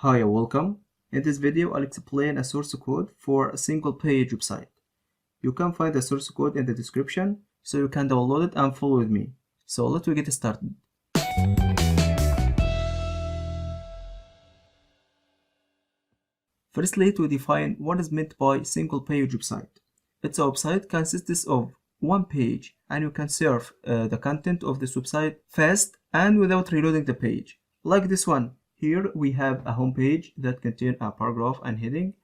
Hi, welcome. In this video, I'll explain a source code for a single page website. You can find the source code in the description, so you can download it and follow with me. So let's get started. Firstly, to define what is meant by single page website. It's a website consists of one page, and you can surf the content of this website fast and without reloading the page. Like this one. Here we have a home page that contains a paragraph and heading,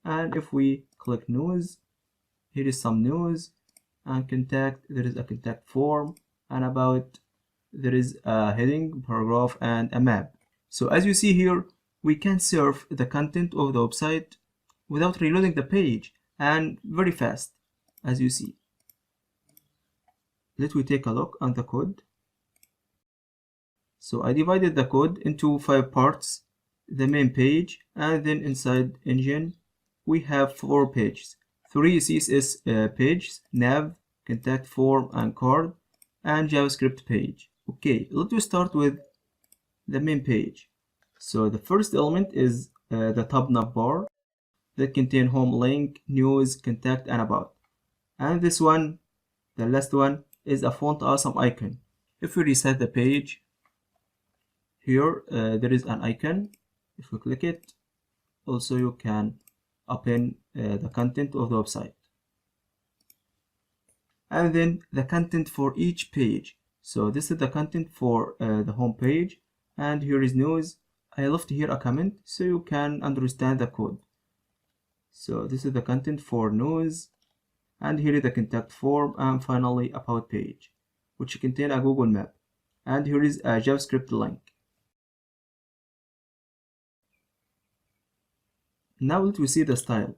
and if we click news, here is some news, and contact, there is a contact form, and about, there is a heading, paragraph, and a map. So as you see here, we can surf the content of the website without reloading the page and very fast, as you see. Let me take a look on the code. So I divided the code into 5 parts: the main page, and then inside engine we have 4 pages, 3 CSS pages, nav, contact form and card, and JavaScript page. Okay, let's start with the main page. So the first element is the top nav bar that contain home, link, news, contact, and about. And this one, the last one, is a font awesome icon. If we reset the page, here there is an icon. If we click it, also you can open the content of the website, and then the content for each page. So this is the content for the home page, and here is news. I left here a comment so you can understand the code. So this is the content for news, and here is the contact form, and finally about page, which contain a Google map, and here is a JavaScript link. Now let we see the style.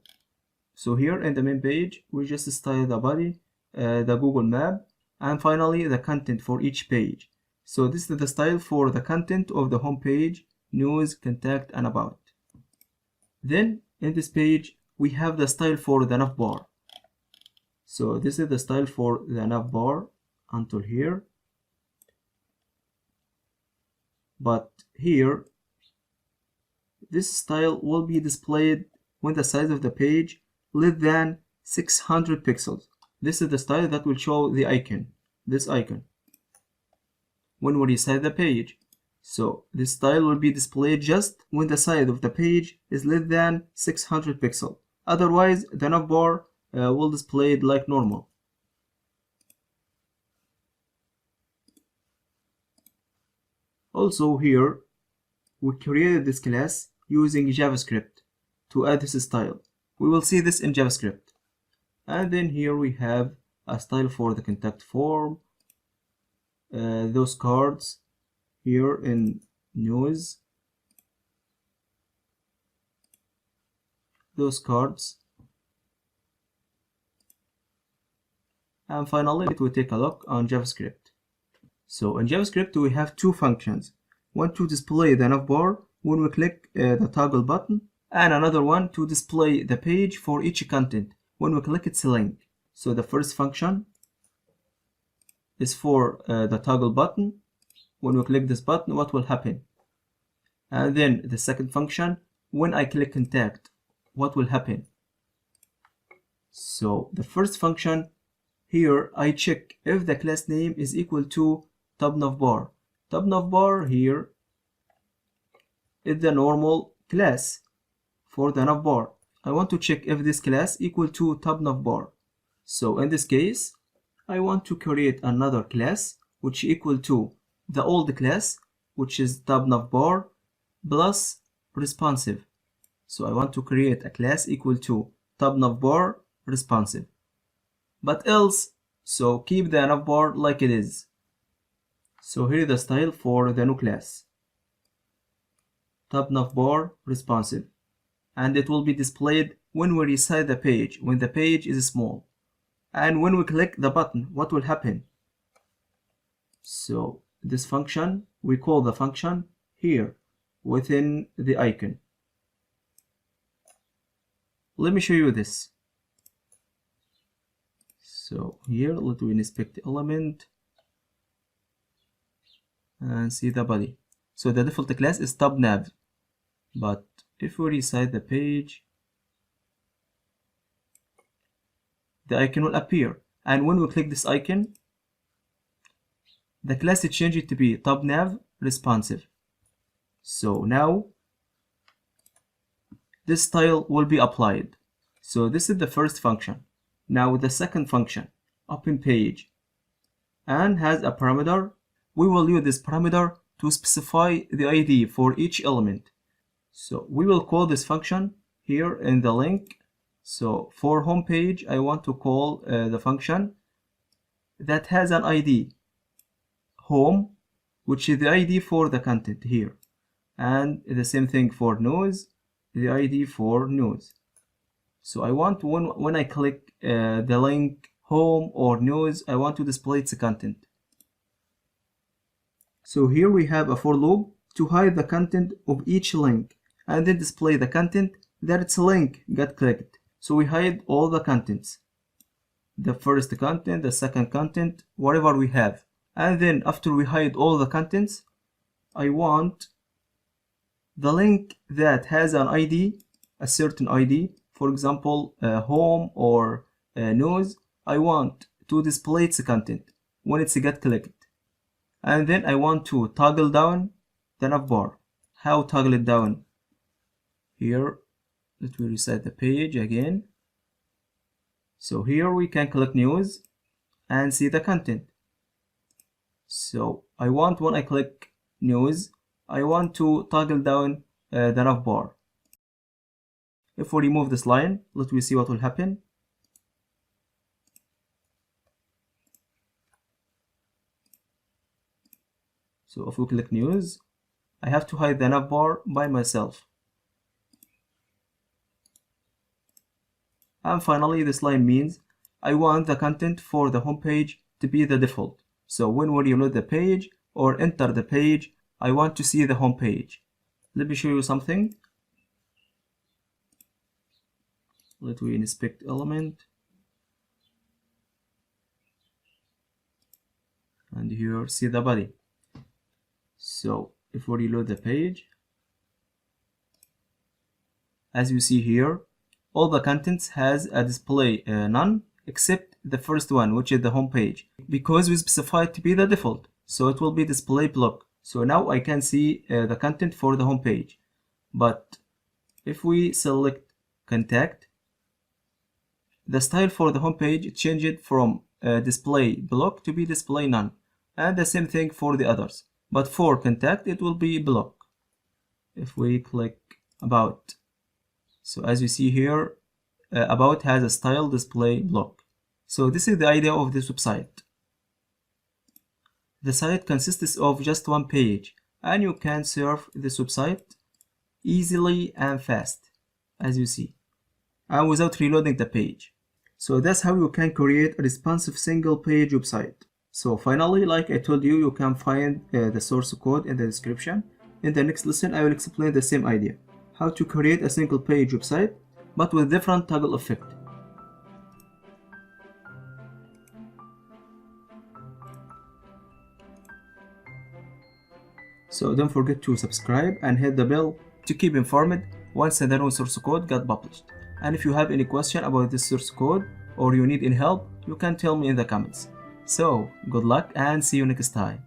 So here in the main page, we just style the body, the Google map, and finally the content for each page. So this is the style for the content of the home page, news, contact, and about. Then in this page, we have the style for the nav bar. So this is the style for the nav bar until here. But here, this style will be displayed when the size of the page less than 600 pixels. This is the style that will show the icon, this icon, when we resize the page. So this style will be displayed just when the size of the page is less than 600 pixels. Otherwise, the nav bar will display it like normal. Also here, we created this class using JavaScript to add this style. We will see this in JavaScript. And then here we have a style for the contact form, those cards here in news, those cards. And finally, let me take a look on JavaScript. So in JavaScript, we have 2 functions. One to display the nav bar when we click the toggle button, and another one to display the page for each content when we click its link. So the first function is for the toggle button. When we click this button, what will happen? And then the second function, when I click contact, what will happen? So the first function, here I check if the class name is equal to top nav bar. Top nav bar here is the normal class for the nav bar. I want to check if this class equal to top nav bar. So in this case, I want to create another class which equal to the old class, which is top nav bar plus responsive. So I want to create a class equal to top nav bar responsive. But else, so keep the nav bar like it is. So here is the style for the new class, top nav bar responsive, and it will be displayed when we resize the page, when the page is small. And when we click the button, what will happen? So this function, we call the function here within the icon. Let me show you this. So here, let me inspect the element and see the body. So the default class is top nav. But if we resize the page, the icon will appear, and when we click this icon, the class is changed to be TabNav responsive. So now this style will be applied. So this is the first function. Now the second function, open page, and has a parameter. We will use this parameter to specify the ID for each element. So we will call this function here in the link. So for home page, I want to call the function that has an ID, home, which is the ID for the content here. And the same thing for news, the ID for news. So I want when I click the link home or news, I want to display its content. So here we have a for loop to hide the content of each link and then display the content that its link got clicked. So we hide all the contents, the first content, the second content, whatever we have. And then after we hide all the contents, I want the link that has an ID, a certain ID, for example, home or news, I want to display its content when it's get clicked. And then I want to toggle down the navbar. How toggle it down? Here, let me reset the page again. So here we can click news and see the content. So I want when I click news, I want to toggle down the navbar. If we remove this line, let me see what will happen. So if we click news, I have to hide the navbar by myself. And finally, this line means I want the content for the home page to be the default. So when we reload the page or enter the page, I want to see the home page. Let me show you something. Let me inspect element. And here, see the body. So if we reload the page, as you see here, all the contents has a display none except the first one, which is the home page, because we specified to be the default. So it will be display block. So now I can see the content for the home page. But if we select contact, the style for the home page changed from display block to be display none. And the same thing for the others. But for contact, it will be block. If we click about, so as you see here, about has a style display block. So this is the idea of this website. The site consists of just one page, and you can surf this website easily and fast, as you see, and without reloading the page. So that's how you can create a responsive single page website. So finally, like I told you, you can find the source code in the description. In the next lesson, I will explain the same idea, how to create a single page website, but with different toggle effect. So don't forget to subscribe and hit the bell to keep informed once the new source code got published. And if you have any question about this source code or you need any help, you can tell me in the comments. So good luck and see you next time.